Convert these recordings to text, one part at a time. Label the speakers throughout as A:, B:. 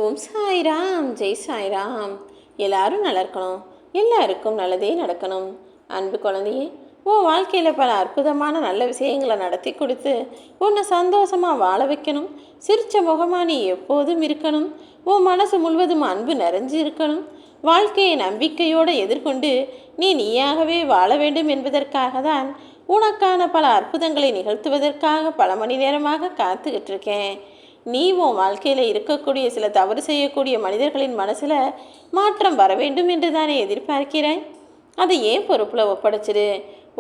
A: ஓம் சாய்ராம், ஜெய் சாய்ராம். எல்லாரும் நல்லா இருக்கணும், எல்லாருக்கும் நல்லதே நடக்கணும். அன்பு குழந்தையே, உன் வாழ்க்கையில் பல அற்புதமான நல்ல விஷயங்களை நடத்தி கொடுத்து உன்னை சந்தோஷமாக வாழ வைக்கணும். சிரிச்ச முகமாக நீ எப்போதும் இருக்கணும். உன் மனசு முழுவதும் அன்பு நிறைஞ்சு இருக்கணும். வாழ்க்கையை நம்பிக்கையோடு எதிர்கொண்டு நீ நீயாகவே வாழ வேண்டும் என்பதற்காக தான் உனக்கான பல அற்புதங்களை நிகழ்த்துவதற்காக பல மணி நேரமாக காத்துக்கிட்டு இருக்கேன். நீ உன் வாழ்க்கையில் இருக்கக்கூடிய சில தவறு செய்யக்கூடிய மனிதர்களின் மனசில் மாற்றம் வர வேண்டும் என்று தானே எதிர்பார்க்கிறேன். அதை ஏன் பொறுப்பில் ஒப்படைச்சிடு.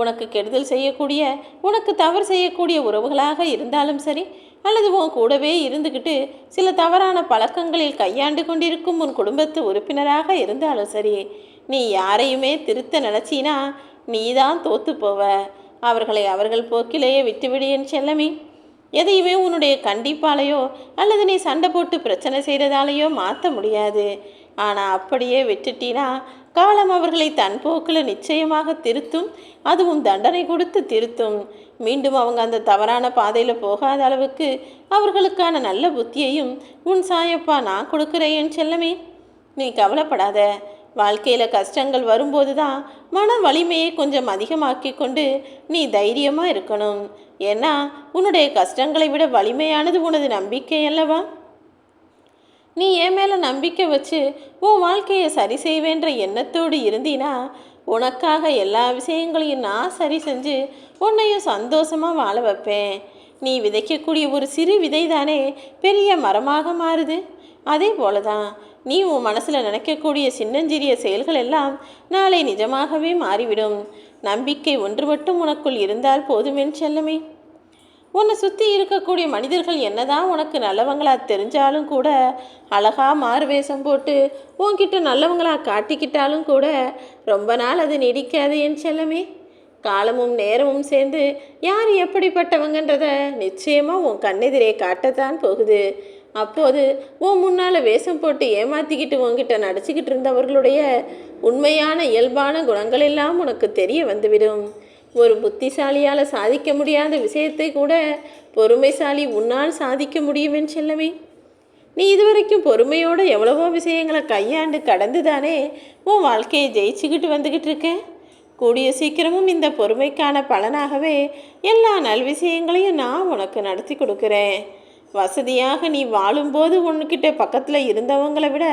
A: உனக்கு கெடுதல் செய்யக்கூடிய, உனக்கு தவறு செய்யக்கூடிய உறவுகளாக இருந்தாலும் சரி, அல்லது உன் கூடவே இருந்துக்கிட்டு சில தவறான பழக்கங்களில் கையாண்டு கொண்டிருக்கும் உன் குடும்பத்து உறுப்பினராக இருந்தாலும் சரி, நீ யாரையுமே திருத்த நினச்சினா நீ தான் தோத்து போவ. அவர்களை அவர்கள் போக்கிலேயே விட்டுவிடு என் செல்லமே. எதையுமே உன்னுடைய கண்டிப்பாலேயோ அல்லது நீ சண்டை போட்டு பிரச்சனை செய்கிறதாலேயோ மாற்ற முடியாது. ஆனால் அப்படியே விட்டுட்டினா காலம் அவர்களை தன் போக்கில் நிச்சயமாக திருத்தும். அதுவும் தண்டனை கொடுத்து திருத்தும். மீண்டும் அவங்க அந்த தவறான பாதையில் போகாத அளவுக்கு அவர்களுக்கான நல்ல புத்தியையும் உன் சாயப்பா நான் கொடுக்குறேன் என் செல்லமே. நீ கவலைப்படாத. வாழ்க்கையில் கஷ்டங்கள் வரும்போது தான் மன வலிமையை கொஞ்சம் அதிகமாக்கி கொண்டு நீ தைரியமாக இருக்கணும். ஏன்னா உன்னுடைய கஷ்டங்களை விட வலிமையானது உனது நம்பிக்கை அல்லவா? நீ என் மேலே நம்பிக்கை வச்சு உன் வாழ்க்கையை சரி செய்வேன்ற எண்ணத்தோடு இருந்தீனா உனக்காக எல்லா விஷயங்களையும் நான் சரி செஞ்சு உன்னையும் சந்தோஷமாக வாழ வைப்பேன். நீ விதைக்கக்கூடிய ஒரு சிறு விதை தானே பெரிய மரமாக மாறுது. அதே போல தான் நீ உன் மனசில் நினைக்கக்கூடிய சின்னஞ்சிறிய செயல்கள் எல்லாம் நாளை நிஜமாகவே மாறிவிடும். நம்பிக்கை ஒன்று மட்டும் உனக்குள் இருந்தால் போதுமென் செல்லமே. உன்னை சுற்றி இருக்கக்கூடிய மனிதர்கள் என்னதான் உனக்கு நல்லவங்களா தெரிஞ்சாலும் கூட, அழகா மாறு வேஷம் போட்டு உன்கிட்ட நல்லவங்களா காட்டிக்கிட்டாலும் கூட ரொம்ப நாள் அது நீடிக்காது என் செல்லமே. காலமும் நேரமும் சேர்ந்து யார் எப்படிப்பட்டவங்கன்றத நிச்சயமாக உன் கண்ணெதிரே காட்டத்தான் போகுது. அப்போது உன் முன்னால் வேஷம் போட்டு ஏமாற்றிக்கிட்டு உன்கிட்ட நடிச்சுக்கிட்டு இருந்தவர்களுடைய உண்மையான இயல்பான குணங்கள் எல்லாம் உனக்கு தெரிய வந்துவிடும். ஒரு புத்திசாலியால் சாதிக்க முடியாத விஷயத்தை கூட பொறுமைசாலி உன்னால் சாதிக்க முடியுமென்னு செல்லவே. நீ இதுவரைக்கும் பொறுமையோடு எவ்வளவோ விஷயங்களை கையாண்டு கடந்து தானே உன் வாழ்க்கையை ஜெயிச்சுக்கிட்டு வந்துக்கிட்டு இருக்க. கூடிய சீக்கிரமும் இந்த பொறுமைக்கான பலனாகவே எல்லா நல் விஷயங்களையும் நான் உனக்கு நடத்தி கொடுக்குறேன். வசதியாக நீ வாழும்போது உன்கிட்ட பக்கத்தில் இருந்தவங்களை விட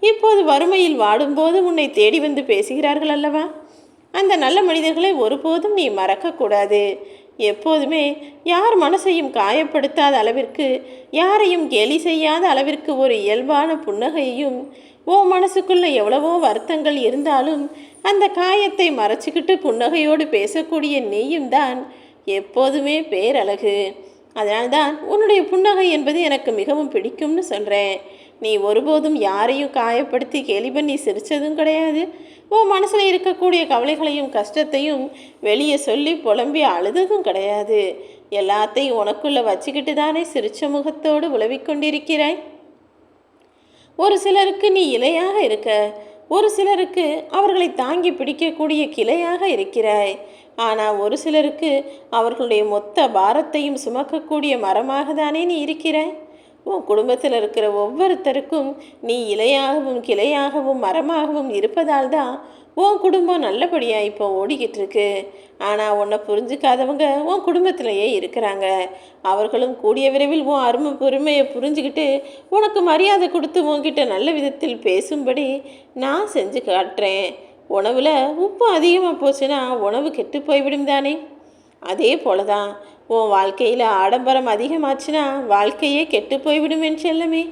A: இப்போது வறுமையில் வாடும்போது உன்னை தேடி வந்து பேசுகிறார்கள் அல்லவா? அந்த நல்ல மனிதர்களை ஒருபோதும் நீ மறக்கக்கூடாது. எப்போதுமே யார் மனசையும் காயப்படுத்தாத அளவிற்கு, யாரையும் கேலி செய்யாத அளவிற்கு ஒரு இயல்பான புன்னகையையும், ஓ மனசுக்குள்ளே எவ்வளவோ வருத்தங்கள் இருந்தாலும் அந்த காயத்தை மறைச்சிக்கிட்டு புன்னகையோடு பேசக்கூடிய நீயும் தான் எப்போதுமே பேரழகு. அதனால்தான் உன்னுடைய புன்னகை என்பது எனக்கு மிகவும் பிடிக்கும்னு சொல்கிறேன். நீ ஒருபோதும் யாரையும் காயப்படுத்தி கேலி பண்ணி சிரித்ததும் கிடையாது. உன் மனசில் இருக்கக்கூடிய கவலைகளையும் கஷ்டத்தையும் வெளியே சொல்லி புலம்பி அழுததும் கிடையாது. எல்லாத்தையும் உனக்குள்ளே வச்சுக்கிட்டு தானே சிரிச்ச முகத்தோடு உலவிக்கொண்டிருக்கிறாய். ஒரு சிலருக்கு நீ இலையாக இருக்க, ஒரு சிலருக்கு அவர்களை தாங்கி பிடிக்கக்கூடிய கிளையாக இருக்கிறாய். ஆனால் ஒரு சிலருக்கு அவர்களுடைய மொத்த பாரத்தையும் சுமக்கக்கூடிய மரமாக தானே நீ இருக்கிறாய். உன் குடும்பத்தில் இருக்கிற ஒவ்வொருத்தருக்கும் நீ இலையாகவும் கிளையாகவும் மரமாகவும் இருப்பதால் தான் உன் குடும்பம் நல்லபடியாக இப்போ ஓடிக்கிட்டு இருக்கு. ஆனால் உன்னை புரிஞ்சுக்காதவங்க உன் குடும்பத்திலேயே இருக்கிறாங்க. அவர்களும் கூடிய விரைவில் உன் அருமை பொறுமையை புரிஞ்சுக்கிட்டு உனக்கு மரியாதை கொடுத்து உன்கிட்ட நல்ல விதத்தில் பேசும்படி நான் செஞ்சு காட்டுறேன். உணவில் உப்பு அதிகமாக போச்சுன்னா உணவு கெட்டு போய்விடும் தானே. அதே போல தான் உன் வாழ்க்கையில் ஆடம்பரம் அதிகமாச்சுன்னா வாழ்க்கையே கெட்டு போய்விடும் என்று செல்லமே.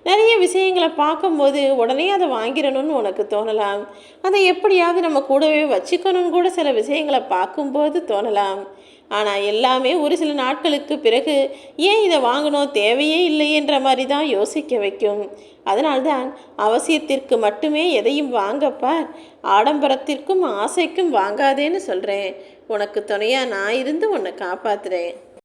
A: நிறைய விஷயங்களை பார்க்கும்போது உடனே அதை வாங்கிடணும்னு உனக்கு தோணலாம். அதை எப்படியாவது நம்ம கூடவே வச்சுக்கணும்னு கூட சில விஷயங்களை பார்க்கும்போது தோணலாம். ஆனால் எல்லாமே ஒரு சில நாட்களுக்கு பிறகு ஏன் இதை வாங்கணும், தேவையே இல்லையென்ற மாதிரி தான் யோசிக்க வைக்கும். அதனால்தான் அவசியத்திற்கு மட்டுமே எதையும் வாங்கப்பார், ஆடம்பரத்திற்கும் ஆசைக்கும் வாங்காதேன்னு சொல்கிறேன். உனக்கு துணையாக நான் இருந்து உன்னை காப்பாற்றுறேன்.